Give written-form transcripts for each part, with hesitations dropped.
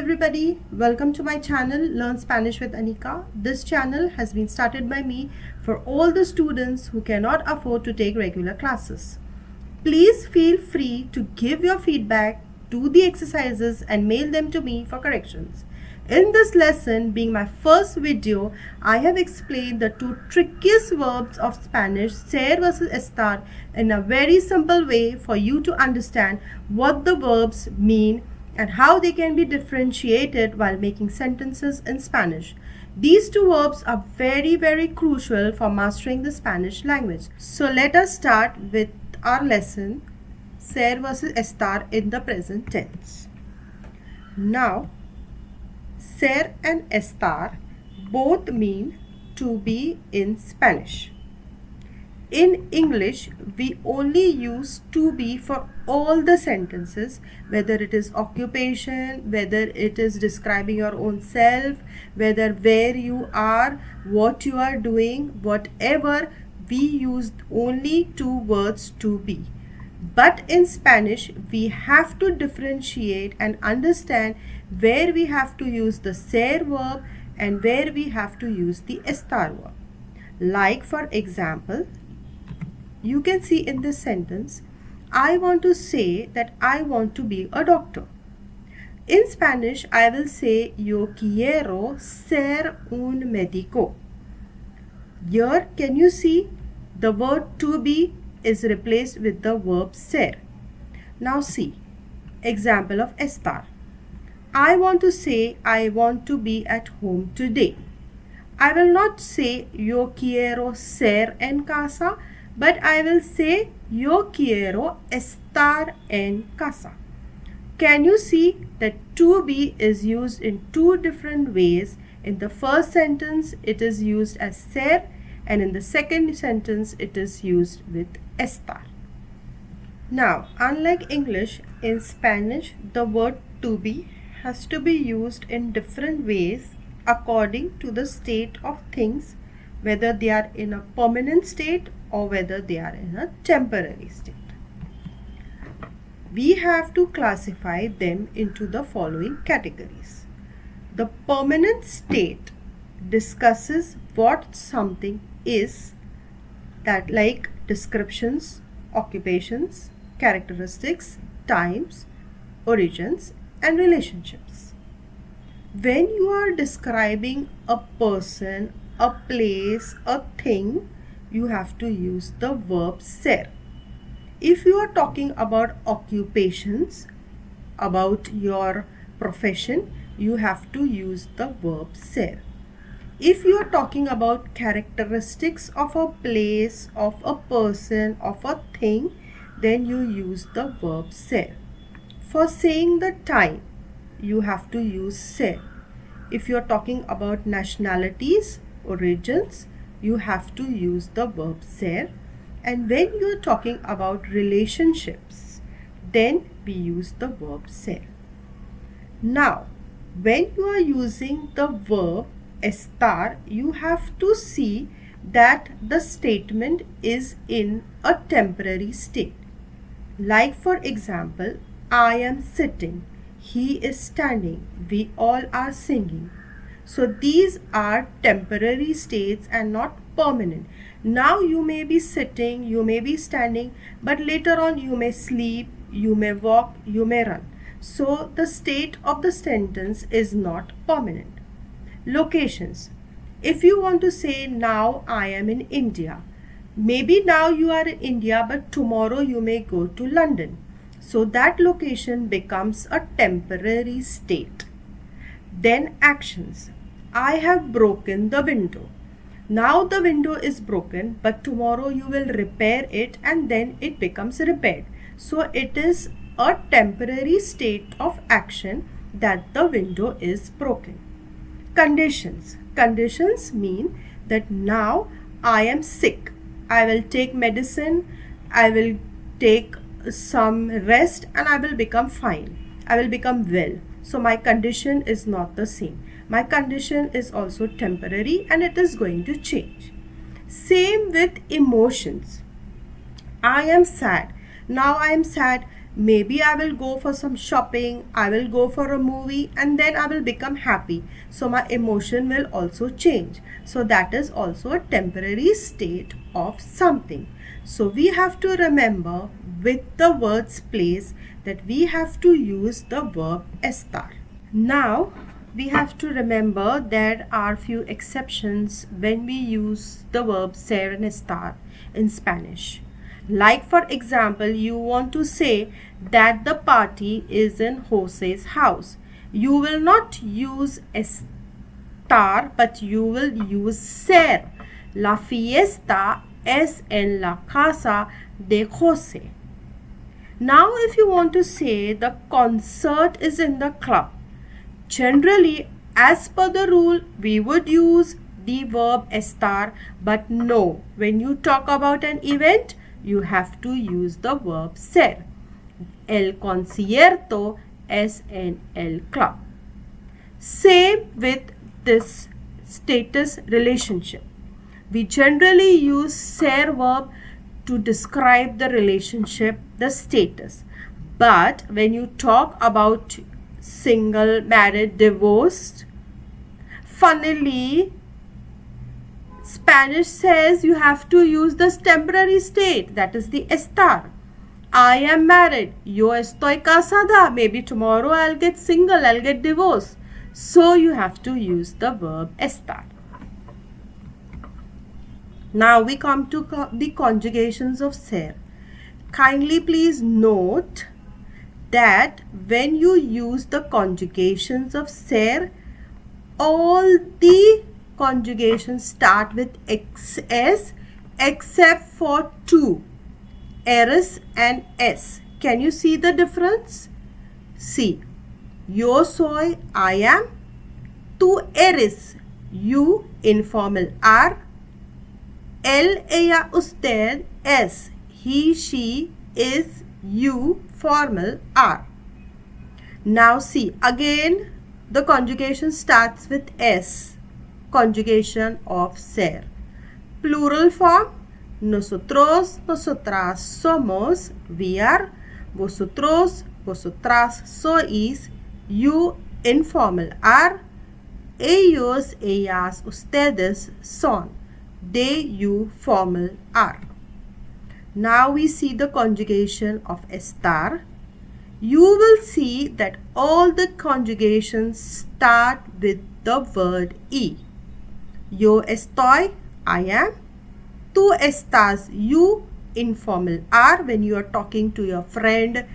everybody, welcome to my channel Learn Spanish with Anika. This channel has been started by me for all the students who cannot afford to take regular classes. Please feel free to give your feedback to the exercises and mail them to me for corrections. In this lesson, being my first video, I have explained the two trickiest verbs of Spanish, ser versus estar, in a very simple way for you to understand what the verbs mean and how they can be differentiated while making sentences in Spanish. These two verbs are very crucial for mastering the Spanish language. So let us start with our lesson, ser versus estar in the present tense. Now, ser and estar both mean to be in Spanish. In English, we only use to be for all the sentences, whether it is occupation, whether it is describing your own self, whether where you are, what you are doing, whatever, we use only two words to be. But in Spanish, we have to differentiate and understand where we have to use the ser verb and where we have to use the estar verb. Like for example, you can see in this sentence, I want to say that I want to be a doctor. In Spanish, I will say, yo quiero ser un médico. Here, can you see the word to be is replaced with the verb ser. Now see, example of estar. I want to say I want to be at home today. I will not say yo quiero ser en casa, but I will say yo quiero estar en casa. Can you see that to be is used in two different ways? In the first sentence it is used as ser, and in the second sentence it is used with estar. Now, unlike English, in Spanish the word to be has to be used in different ways according to the state of things, whether they are in a permanent state or whether they are in a temporary state. We have to classify them into the following categories. The permanent state discusses what something is, that like descriptions, occupations, characteristics, times, origins, and relationships. When you are describing a person, a place, a thing, you have to use the verb ser. If you are talking about occupations, about your profession, you have to use the verb ser. If you are talking about characteristics of a place, of a person, of a thing, then you use the verb ser. For saying the time, you have to use ser. If you are talking about nationalities, origins, you have to use the verb ser. And when you are talking about relationships, then we use the verb ser. Now, when you are using the verb estar, you have to see that the statement is in a temporary state. Like for example, I am sitting, he is standing, we all are singing. So these are temporary states and not permanent. Now you may be sitting, you may be standing, but later on you may sleep, you may walk, you may run. So the state of the sentence is not permanent. Locations. If you want to say now I am in India, maybe now you are in India, but tomorrow you may go to London. So that location becomes a temporary state. Then actions. I have broken the window. Now the window is broken, but tomorrow you will repair it and then it becomes repaired. So it is a temporary state of action that the window is broken. Conditions. Conditions mean that now I am sick. I will take medicine, I will take some rest and I will become fine. I will become well. So my condition is not the same. My condition is also temporary and it is going to change. Same with emotions. I am sad. Now I am sad. Maybe I will go for some shopping, I will go for a movie, and then I will become happy. So my emotion will also change. So that is also a temporary state of something. So we have to remember with the word's place that we have to use the verb estar. Now we have to remember there are few exceptions when we use the verb ser and estar in Spanish. Like for example, you want to say that the party is in Jose's house. You will not use estar, but you will use ser. La fiesta es en la casa de Jose. Now if you want to say the concert is in the club, generally as per the rule we would use the verb estar, but no, when you talk about an event you have to use the verb ser. El concierto es en el club. Same with this status relationship. We generally use ser verb to describe the relationship, the status. But when you talk about single, married, divorced, funnily Spanish says you have to use this temporary state, that is the estar. I am married, yo estoy casada, maybe tomorrow I'll get single, I'll get divorced. So you have to use the verb estar. Now we come to the conjugations of ser. Kindly please note that when you use the conjugations of ser, all the conjugations start with XS except for two, eres and es. Can you see the difference? See, yo soy, I am, tú eres, you informal are, él, ella, usted, es, he, she, is, you, formal are. Now see, again the conjugation starts with S. Conjugation of ser. Plural form, nosotros, nosotras somos, we are, vosotros, vosotras sois, you informal are, ellos, ellas, ustedes son, they, you formal are. Now we see the conjugation of estar. You will see that all the conjugations start with the word e. Yo estoy, I am. Tú estás, you informal are when you are talking to your friend,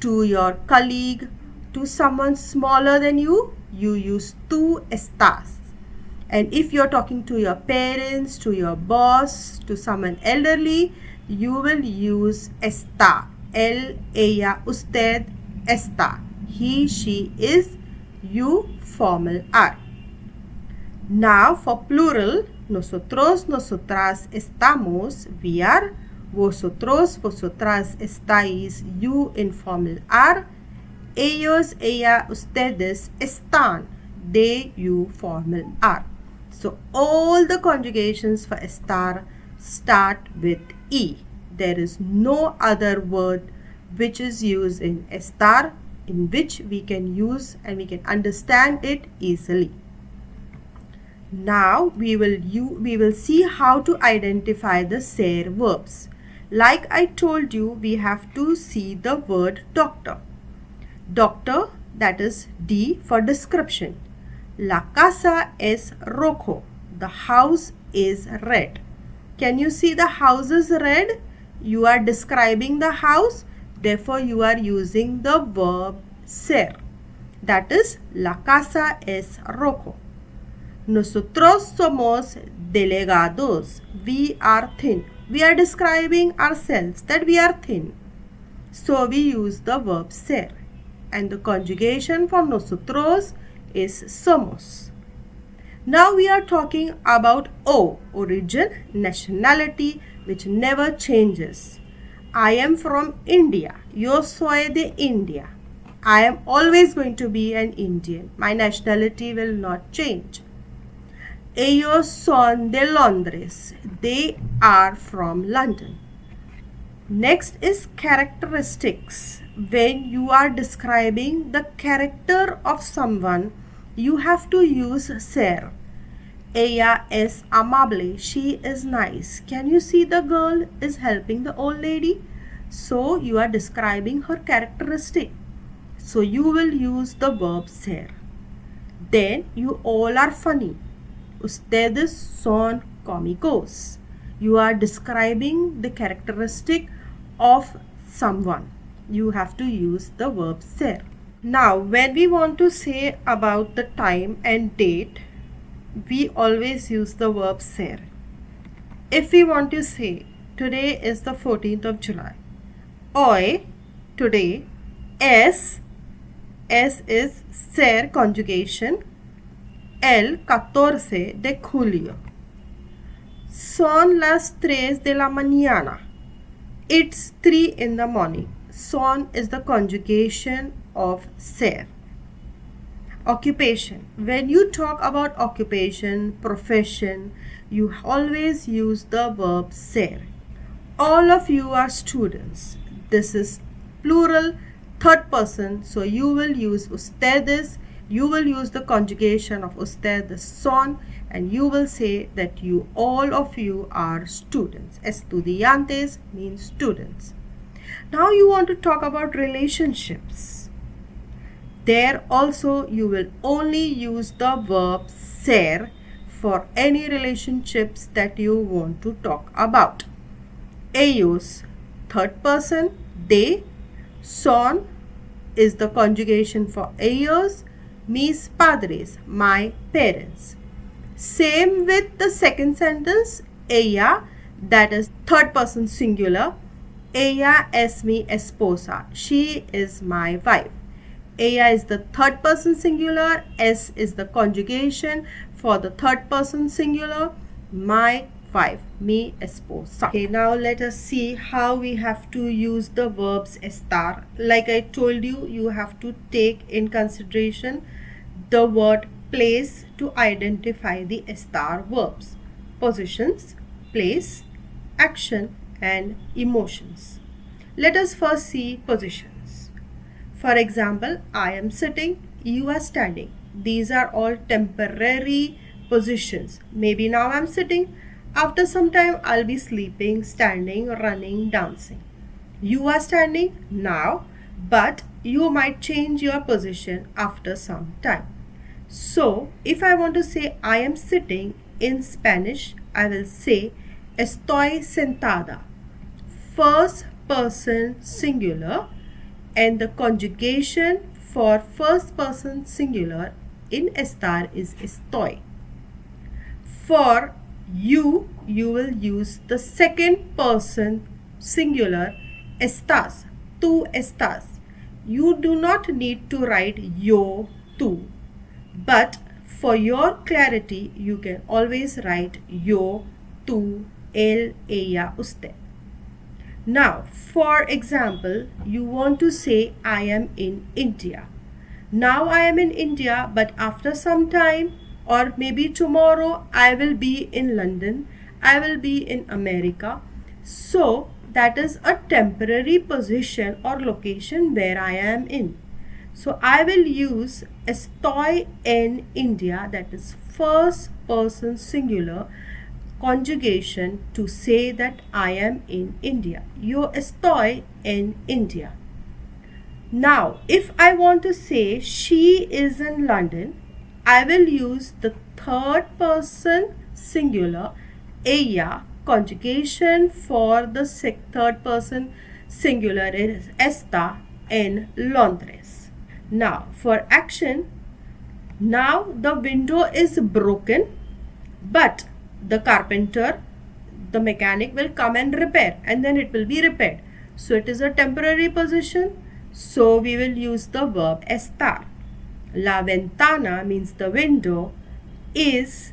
to your colleague, to someone smaller than you use tú estás. And if you're talking to your parents, to your boss, to someone elderly, you will use está. Él, ella, usted, está. He, she, is, you, formal are. Now for plural, nosotros, nosotras estamos, we are. Vosotros, vosotras estáis, you, informal are. Ellos, ella, ustedes están, they, you, formal are. So all the conjugations for estar start with e. There is no other word which is used in estar in which we can use and we can understand it easily. Now we will see how to identify the ser verbs. Like I told you, we have to see the word doctor. Doctor, that is D for description. La casa es rojo. The house is red. Can you see the house is red? You are describing the house. Therefore, you are using the verb ser. That is, la casa es rojo. Nosotros somos delegados. We are thin. We are describing ourselves that we are thin. So, we use the verb ser. And the conjugation for nosotros is somos. Now we are talking about O, origin, nationality, which never changes. I am from India. Yo soy de India. I am always going to be an Indian. My nationality will not change. Ellos son de Londres. They are from London. Next is characteristics. When you are describing the character of someone, you have to use ser. Ella es amable. She is nice. Can you see the girl is helping the old lady? So you are describing her characteristic. So you will use the verb ser. Then you all are funny. Ustedes son cómicos. You are describing the characteristic of someone. You have to use the verb ser. Now, when we want to say about the time and date, we always use the verb ser. If we want to say today is the 14th of July, hoy, today, es is ser conjugation, el 14 de julio. Son las 3 de la mañana. It's 3 in the morning. Son is the conjugation of ser. Occupation. When you talk about occupation, profession, you always use the verb ser. All of you are students. This is plural, third person, so you will use ustedes. You will use the conjugation of ustedes son, and you will say that all of you are students. Estudiantes means students. Now you want to talk about relationships. There also you will only use the verb ser for any relationships that you want to talk about. Ellos, third person, they, son is the conjugation for ellos, mis padres, my parents. Same with the second sentence, ella, that is third person singular. Ella es mi esposa. She is my wife. Ella is the third person singular. Es is the conjugation for the third person singular. My wife, mi esposa. Okay, now let us see how we have to use the verbs estar. Like I told you, you have to take in consideration the word place to identify the estar verbs. Positions, place, action and emotions. Let us first see positions. For example, I am sitting, you are standing. These are all temporary positions. Maybe now I am sitting. After some time, I'll be sleeping, standing, running, dancing. You are standing now, but you might change your position after some time. So, if I want to say I am sitting in Spanish, I will say estoy sentada. First person singular, and the conjugation for first person singular in estar is estoy. For you will use the second person singular estás. Tú estás. You do not need to write yo, tú. But for your clarity, you can always write yo, tú, él, ella, usted. Now, for example, you want to say I am in India. Now I am in India, but after some time or maybe tomorrow I will be in London, I will be in America. So that is a temporary position or location where I am in. So I will use estoy en India, that is first person singular conjugation to say that I am in India. Yo estoy en India. Now, if I want to say she is in London, I will use the third person singular ella. Conjugation for the third person singular is está en Londres. Now, for action, now the window is broken, but the carpenter, the mechanic will come and repair, and then it will be repaired. So it is a temporary position. So we will use the verb estar. La ventana means the window, is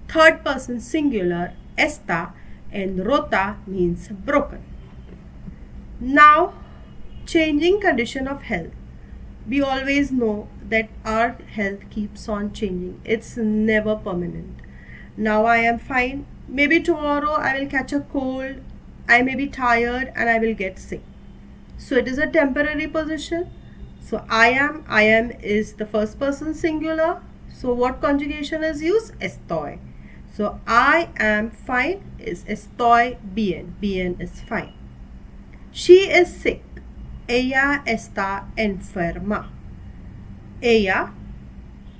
third person singular está, and rota means broken. Now, changing condition of health. We always know that our health keeps on changing. It's never permanent. Now I am fine. Maybe tomorrow I will catch a cold. I may be tired and I will get sick. So it is a temporary position. So I am is the first person singular. So what conjugation is used? Estoy. So I am fine is estoy bien. Bien is fine. She is sick. Ella está enferma. Ella,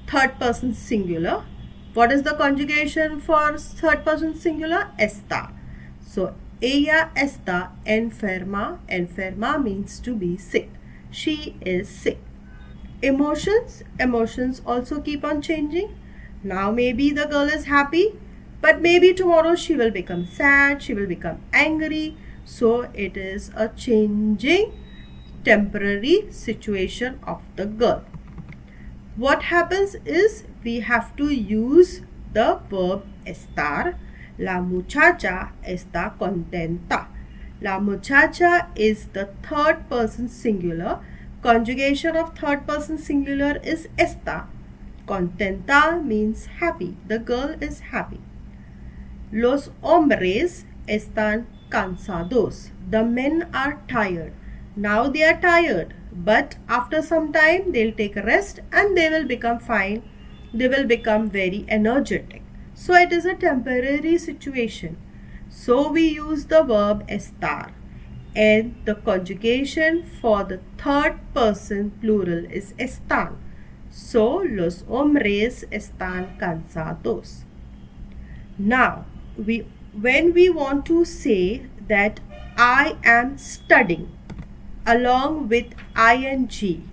third person singular. What is the conjugation for third person singular? Está. So ella está enferma. Enferma means to be sick. She is sick. Emotions. Emotions also keep on changing. Now maybe the girl is happy, but maybe tomorrow she will become sad, she will become angry. So it is a changing temporary situation of the girl. What happens is we have to use the verb estar. La muchacha está contenta. La muchacha is the third person singular. Conjugation of third person singular is está. Contenta means happy. The girl is happy. Los hombres están cansados. The men are tired. Now they are tired, but after some time they'll take a rest and they will become fine. They will become very energetic. So it is a temporary situation. So we use the verb estar, and the conjugation for the third person plural is están. So los hombres están cansados. Now when we want to say that I am studying along with ing,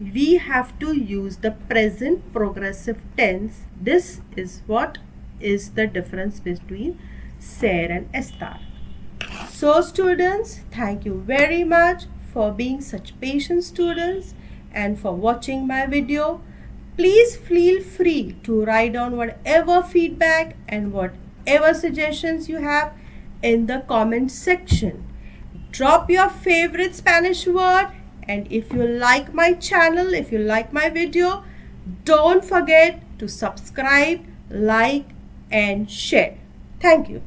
we have to use the present progressive tense. This is what is the difference between ser and estar. So students, thank you very much for being such patient students and for watching my video. Please feel free to write down whatever feedback and whatever suggestions you have in the comment section. Drop your favorite Spanish word, and if you like my channel, if you like my video, don't forget to subscribe, like and share. Thank you.